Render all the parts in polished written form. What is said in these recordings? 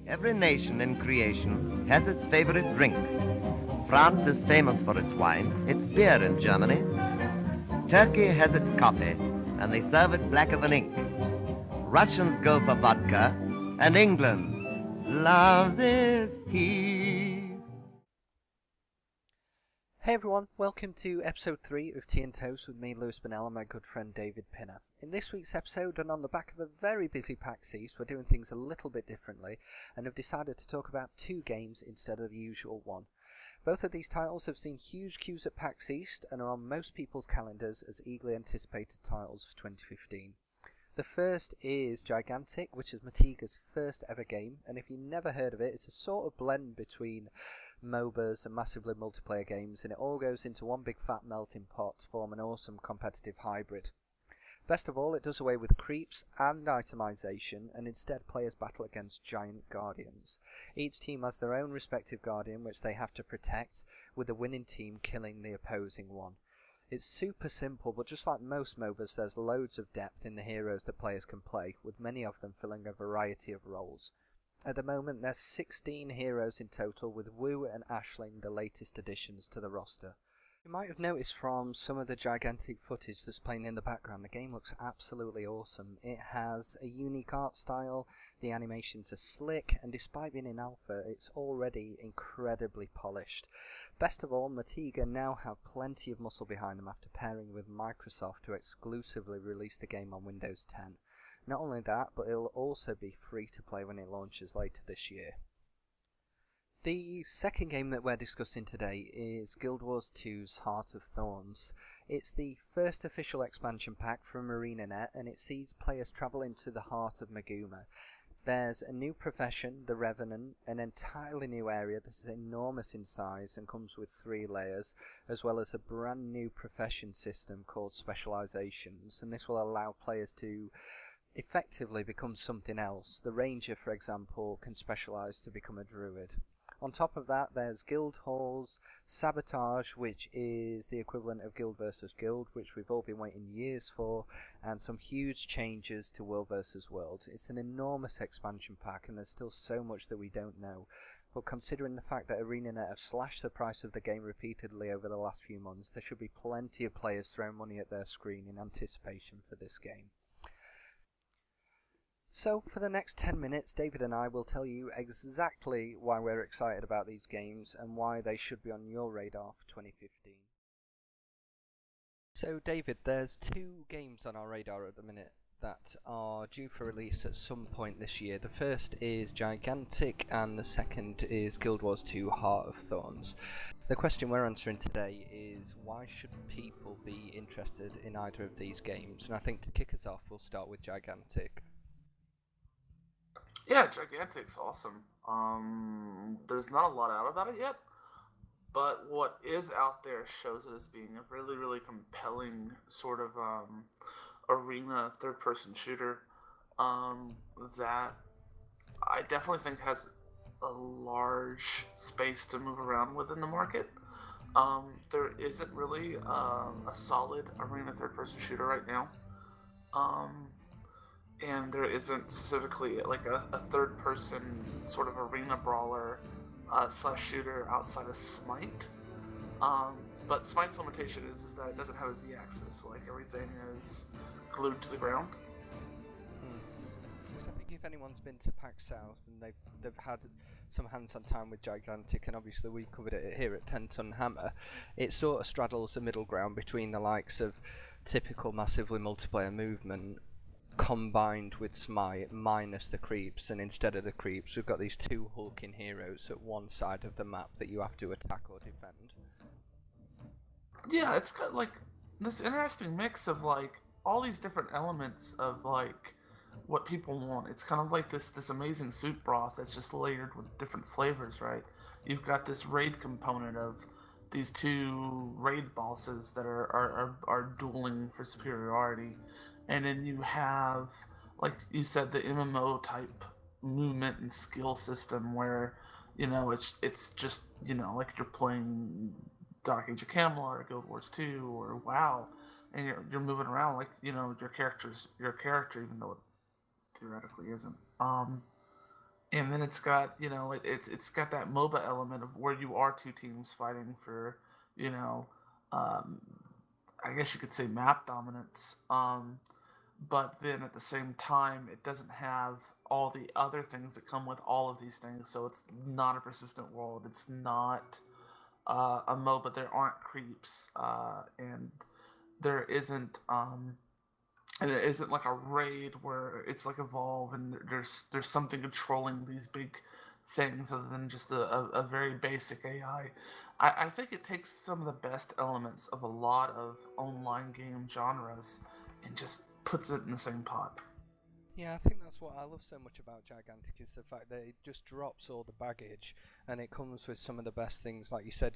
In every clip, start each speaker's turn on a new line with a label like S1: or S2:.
S1: Every nation in creation has its favorite drink. France is famous for its wine, its beer in Germany. Turkey has its coffee, and they serve it blacker than ink. Russians go for vodka, and England loves its tea.
S2: Hey everyone, welcome to episode 3 of Tea and Toast with me, Lewis Bonnell, and my good friend David Pinner. In this week's episode, and on the back of a very busy PAX East, we're doing things a little bit differently, and have decided to talk about 2 games instead of the usual one. Both of these titles have seen huge queues at PAX East, and are on most people's calendars as eagerly anticipated titles for 2015. The first is Gigantic, which is Motiga's first ever game, and if you've never heard of it, it's a sort of blend between MOBAs and massively multiplayer games, and it all goes into one big fat melting pot to form an awesome competitive hybrid. Best of all, it does away with creeps and itemization, and instead players battle against giant guardians. Each team has their own respective guardian which they have to protect, with the winning team killing the opposing one. It's super simple, but just like most MOBAs, there's loads of depth in the heroes that players can play, with many of them filling a variety of roles. At the moment, there's 16 heroes in total, with Wu and Aisling the latest additions to the roster. You might have noticed from some of the Gigantic footage that's playing in the background, the game looks absolutely awesome. It has a unique art style, the animations are slick, and despite being in alpha, it's already incredibly polished. Best of all, Motiga now have plenty of muscle behind them after pairing with Microsoft to exclusively release the game on Windows 10. Not only that, but it'll also be free to play when it launches later this year. The second game that we're discussing today is Guild Wars 2's Heart of Thorns. It's the first official expansion pack from ArenaNet, and it sees players travel into the heart of Maguma. There's a new profession, the Revenant, an entirely new area that is enormous in size and comes with 3 layers, as well as a brand new profession system called Specializations, and this will allow players to effectively become something else. The Ranger, for example, can specialise to become a Druid. On top of that, there's Guild Halls, Sabotage, which is the equivalent of Guild vs Guild, which we've all been waiting years for, and some huge changes to World vs World. It's an enormous expansion pack, and there's still so much that we don't know. But considering the fact that ArenaNet have slashed the price of the game repeatedly over the last few months, there should be plenty of players throwing money at their screen in anticipation for this game. So, for the next 10 minutes, David and I will tell you exactly why we're excited about these games and why they should be on your radar for 2015. So, David, there's 2 games on our radar at the minute that are due for release at some point this year. The first is Gigantic, and the second is Guild Wars 2 Heart of Thorns. The question we're answering today is, why should people be interested in either of these games? And I think to kick us off, we'll start with Gigantic.
S3: Yeah, Gigantic's awesome. There's not a lot out about it yet, but what is out there shows it as being a really, really compelling sort of arena third-person shooter that I definitely think has a large space to move around within the market. There isn't really a solid arena third-person shooter right now. And there isn't specifically like a third person sort of arena brawler slash shooter outside of Smite. But Smite's limitation is that it doesn't have a Z-axis, like everything is glued to the ground.
S2: Because I think if anyone's been to PAX South and they've had some hands-on time with Gigantic, and obviously we covered it here at 10 Ton Hammer, it sort of straddles the middle ground between the likes of typical massively multiplayer movement combined with Smite minus the creeps, and instead of the creeps we've got these 2 hulking heroes at one side of the map that you have to attack or defend.
S3: Yeah, it's got like this interesting mix of like all these different elements of like what people want. It's kind of like this amazing soup broth that's just layered with different flavors, right? You've got this raid component of these 2 raid bosses that are dueling for superiority. And then you have, like you said, the MMO type movement and skill system where, it's just, like you're playing Dark Age of Camelot or Guild Wars 2 or WoW, and you're moving around like, your character, even though it theoretically isn't. And then it's got, it's got that MOBA element of where you are two teams fighting for, you know, um, I guess you could say map dominance. But then at the same time, it doesn't have all the other things that come with all of these things. So it's not a persistent world. It's not a MOBA. There aren't creeps, and there isn't and it isn't like a raid where it's like evolve and there's something controlling these big things other than just a very basic AI. I think it takes some of the best elements of a lot of online game genres and just puts it in the same pot.
S2: Yeah, I think that's what I love so much about Gigantic is the fact that it just drops all the baggage and it comes with some of the best things. Like you said,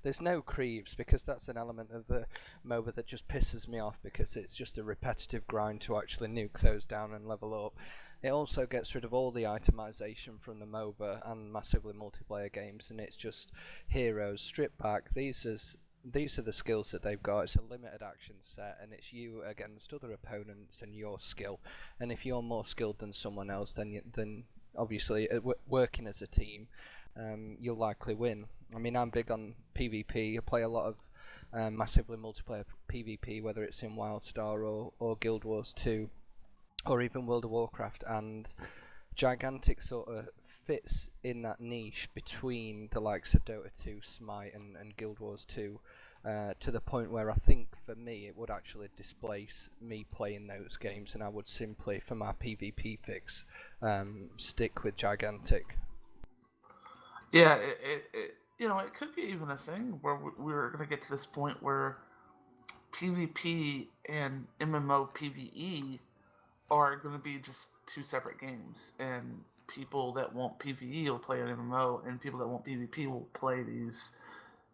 S2: there's no creeps because that's an element of the MOBA that just pisses me off because it's just a repetitive grind to actually nuke those down and level up. It also gets rid of all the itemization from the MOBA and massively multiplayer games, and it's just heroes stripped back. These are the skills that they've got. It's a limited action set, and it's you against other opponents and your skill. And if you're more skilled than someone else, then obviously working as a team, you'll likely win. I mean, I'm big on PvP. I play a lot of massively multiplayer PvP, whether it's in WildStar or Guild Wars 2, or even World of Warcraft, and Gigantic sort of fits in that niche between the likes of Dota 2, Smite, and Guild Wars 2, to the point where I think for me it would actually displace me playing those games, and I would simply, for my PvP fix, stick with Gigantic.
S3: Yeah, it could be even a thing where we're going to get to this point where PvP and MMO PvE are going to be just two separate games, and people that want PvE will play an MMO, and people that want PvP will play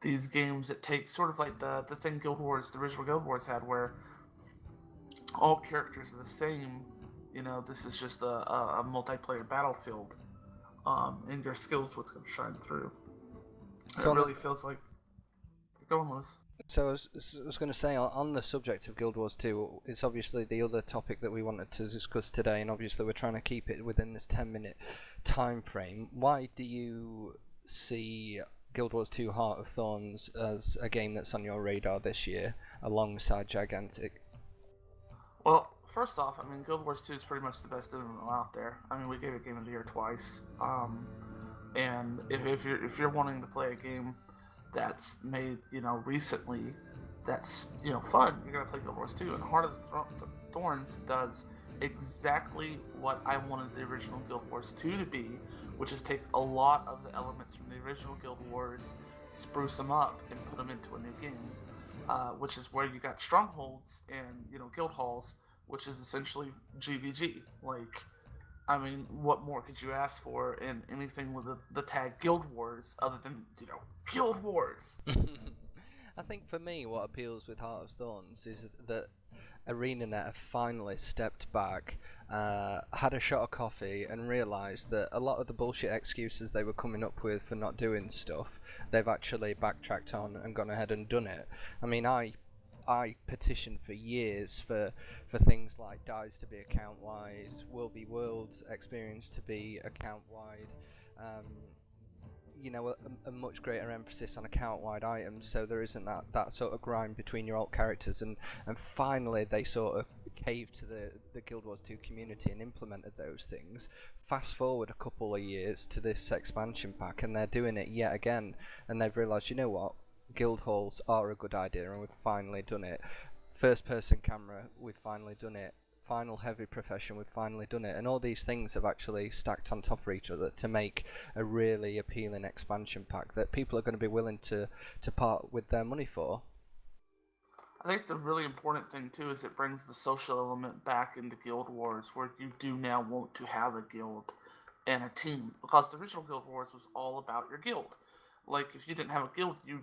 S3: these games that take sort of like the thing the original Guild Wars had, where all characters are the same. This is just a multiplayer battlefield, and your skills what's going to shine through. So it really feels like. Go on, Lewis.
S2: So I was going to say, on the subject of Guild Wars 2, it's obviously the other topic that we wanted to discuss today, and obviously we're trying to keep it within this 10-minute time frame. Why do you see Guild Wars 2 Heart of Thorns as a game that's on your radar this year, alongside Gigantic?
S3: Well, first off, I mean, Guild Wars 2 is pretty much the best MMO out there. I mean, we gave it Game of the Year twice. And if you're wanting to play a game that's made, recently, that's, fun, you're going to play Guild Wars 2. And Heart of Thorns does exactly what I wanted the original Guild Wars 2 to be, which is take a lot of the elements from the original Guild Wars, spruce them up, and put them into a new game. Which is where you got strongholds and, guild halls, which is essentially GVG. Like, I mean, what more could you ask for in anything with the tag Guild Wars other than, Guild Wars?
S2: I think for me, what appeals with Heart of Thorns is that ArenaNet have finally stepped back, had a shot of coffee, and realised that a lot of the bullshit excuses they were coming up with for not doing stuff, they've actually backtracked on and gone ahead and done it. I mean, I petitioned for years for things like DICE to be account-wide, World v World's experience to be account-wide, a much greater emphasis on account-wide items, so there isn't that sort of grind between your alt characters, and finally they sort of caved to the Guild Wars 2 community and implemented those things. Fast forward a couple of years to this expansion pack, and they're doing it yet again, and they've realised, you know what, guild halls are a good idea, and we've finally done it. First person camera, we've finally done it. Final heavy profession, we've finally done it, and all these things have actually stacked on top of each other to make a really appealing expansion pack that people are going to be willing to part with their money for.
S3: I think the really important thing too is it brings the social element back into Guild Wars, where you do now want to have a guild and a team, because the original Guild Wars was all about your guild. Like, if you didn't have a guild, you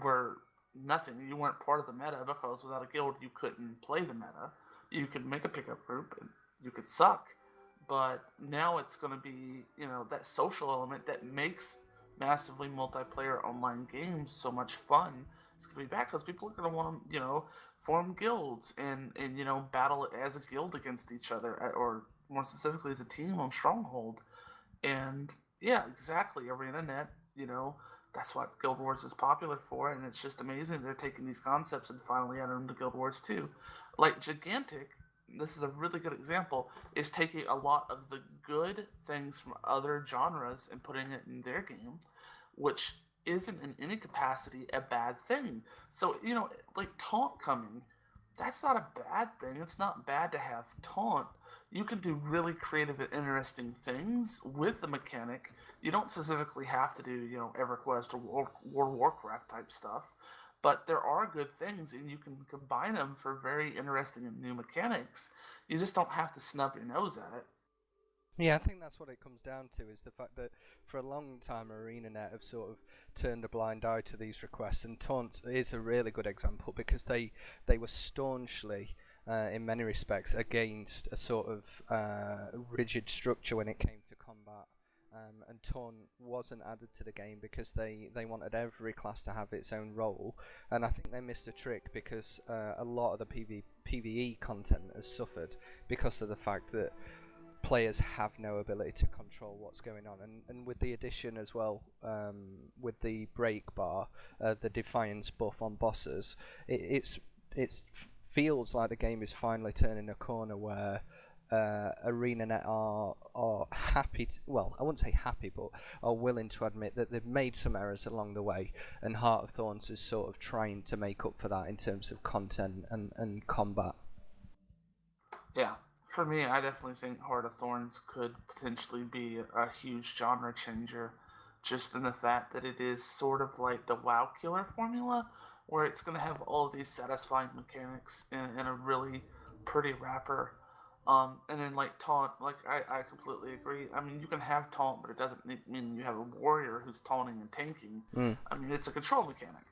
S3: were nothing. You weren't part of the meta, because without a guild you couldn't play the meta. You could make a pickup group and you could suck, but now it's going to be, that social element that makes massively multiplayer online games so much fun. It's going to be back because people are going to want to, form guilds and battle it as a guild against each other, or more specifically as a team on Stronghold. And yeah, exactly. ArenaNet, that's what Guild Wars is popular for, and it's just amazing they're taking these concepts and finally adding them to Guild Wars 2. Like Gigantic, this is a really good example, is taking a lot of the good things from other genres and putting it in their game, which isn't in any capacity a bad thing. So, like taunt coming, that's not a bad thing. It's not bad to have taunt. You can do really creative and interesting things with the mechanic. You don't specifically have to do, EverQuest or World of Warcraft type stuff, but there are good things, and you can combine them for very interesting and new mechanics. You just don't have to snub your nose at it.
S2: Yeah, I think that's what it comes down to, is the fact that for a long time ArenaNet have sort of turned a blind eye to these requests, and Taunt is a really good example because they were staunchly, in many respects, against a sort of rigid structure when it came to combat. And Taunt wasn't added to the game because they wanted every class to have its own role, and I think they missed a trick because a lot of the PvE content has suffered because of the fact that players have no ability to control what's going on, and with the addition as well, with the break bar, the defiance buff on bosses, it feels like the game is finally turning a corner where ArenaNet are happy to, well, I wouldn't say happy, but are willing to admit that they've made some errors along the way, and Heart of Thorns is sort of trying to make up for that in terms of content and combat.
S3: Yeah. For me, I definitely think Heart of Thorns could potentially be a huge genre changer, just in the fact that it is sort of like the WoW killer formula, where it's going to have all of these satisfying mechanics in a really pretty wrapper. And then like taunt, like I completely agree. I mean, you can have taunt, but it doesn't mean you have a warrior who's taunting and tanking. I mean, it's a control mechanic.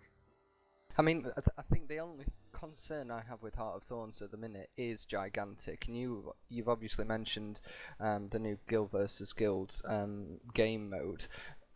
S2: I mean, I think the only concern I have with Heart of Thorns at the minute is Gigantic, and you've obviously mentioned the new Guild versus Guild game mode.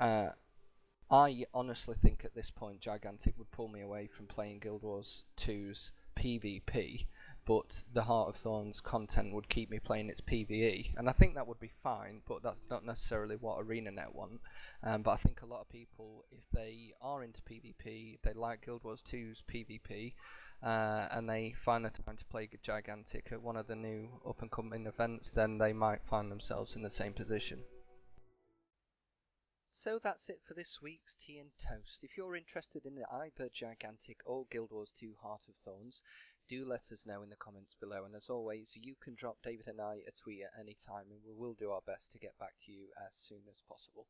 S2: I honestly think at this point Gigantic would pull me away from playing Guild Wars 2's PvP, but the Heart of Thorns content would keep me playing its PvE, and I think that would be fine, but that's not necessarily what ArenaNet want. But I think a lot of people, if they are into PvP, they like Guild Wars 2's PvP, and they find the time to play Gigantic at one of the new up-and-coming events, then they might find themselves in the same position. So that's it for this week's Tea and Toast. If you're interested in either Gigantic or Guild Wars 2 Heart of Thorns, do let us know in the comments below, and as always, you can drop David and I a tweet at any time, and we will do our best to get back to you as soon as possible.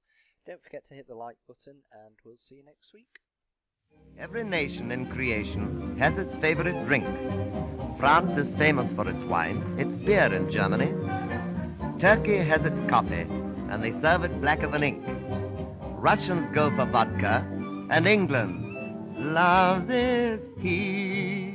S2: Don't forget to hit the like button, and we'll see you next week.
S1: Every nation in creation has its favorite drink. France is famous for its wine, its beer in Germany. Turkey has its coffee, and they serve it blacker than ink. Russians go for vodka, and England loves its tea.